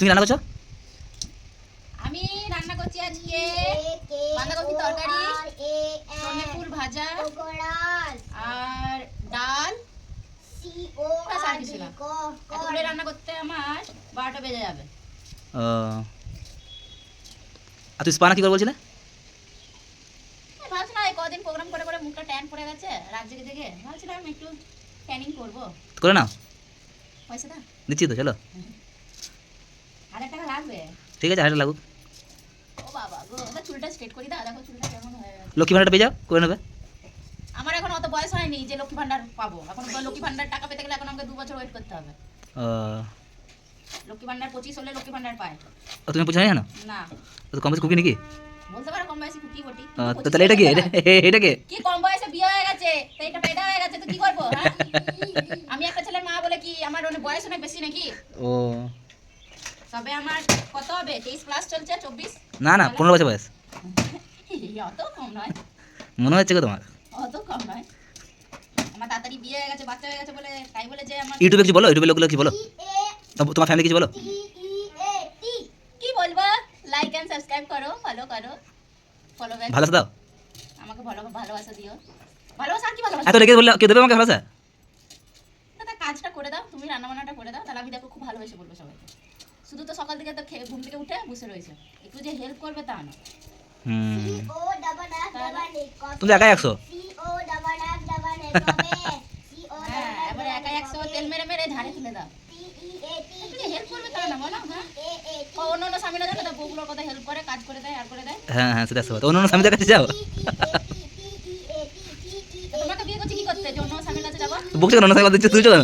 তুমি রান্না করছো? আমি রান্না করছি আজকে বাঁধাকপি তরকারি, ধনে ফুল ভাজা আর ডাল। আর কিছু না, এতগুলো রান্না করতে আমার 12টা বেজে যাবে। আর তুই স্পানা কি করে বলছিলে? ভাবছি না এই কদিন প্রোগ্রাম করে করে মুখটা ট্যান পড়ে গেছে রাত জেগে জেগে, ভাবছিলাম একটু ট্যানিং করবো। করে নাও, পয়সা দা দিচ্ছি তো, চলো। 1000 টাকা লাগবে। ঠিক আছে, 1000 লাগুক। ও বাবা গো, এবার চুলটা স্ট্রেট করি দাও, দেখো চুলটা কেমন হয়ে গেছে। লক্ষ্মী ভান্ডারটা পেয়ে যাও, করে নেবে। আমার এখন অত বয়স হয়নি যে লক্ষ্মী ভান্ডার পাবো। এখন লক্ষ্মী ভান্ডার টাকা পেতে গেলে এখন আমাকে 2 বছর ওয়েট করতে হবে। লক্ষ্মী ভান্ডার 25 হলে লক্ষ্মী ভান্ডার পায়। তুমি পৌঁছানি জানো? না, তো কম বেশি কুকি নাকি? বলতে পারো কম বয়সে কুকি বটি। তো তাহলে এটা কি? এটা কি? কি কম বয়সে বিয়ে হয়ে গেছে তো এটা পেদা হয়ে গেছে তো কি করবো? হ্যাঁ, আমি একটা ছেলের মা বলে কি আমার অনেক বয়স অনেক বেশি নাকি? ও তবে আমার কত হবে? 23 প্লাস চলছে, 24। না না, 15 বছর বয়স। অত কম নয়, মনে হচ্ছে গো তোমার। অত কম নয়। আমার তাড়াতাড়ি বিয়ে হয়ে গেছে, বাচ্চা হয়ে গেছে বলে তাই বলে যে আমার ইউটিউবে কিছু বলো, ইউটিউবে লোকগুলো কিছু বলো, তোমার ফ্যামিলি কিছু বলো। কি বলবো? লাইক এন্ড সাবস্ক্রাইব করো, ফলো করো, ফলো ব্যাক ভালোবাসা দাও। আমাকে ভালোবাসা দিও। ভালোবাসা আর কি ভালোবাসা? এত রেখে বললে কেউ দেবে আমাকে ভালোবাসা? দাদা কাজটা করে দাও, তুমি রান্না বান্নাটা করে দাও, তাহলে আমি দেখো খুব ভালোবেসে বলবো সবাইকে। শুধু তো সকাল থেকে তো ঘুম থেকে উঠে বসে রয়েছে, একটু যে হেল্প করবে তা না। তুমি তো একাই 100। হ্যাঁ, এবারে একাই 100 তেল মেরে মেরে ঝাড়ে তুলে দাও। একটু যে হেল্প করবে তা না, বলো। হ্যাঁ, অন্য অন্য স্বামীরা জানো তো বউগুলোর কথা হেল্প করে, কাজ করে দেয় আর করে দেয়। হ্যাঁ হ্যাঁ, সেটা তো অন্য অন্য স্বামীদের কাছে যাও। তোমাকে বিয়ে করছি কি করতে যে অন্য স্বামীর কাছে যাবো? বকছো কেন? অন্য স্বামী দিচ্ছে তুই কেন?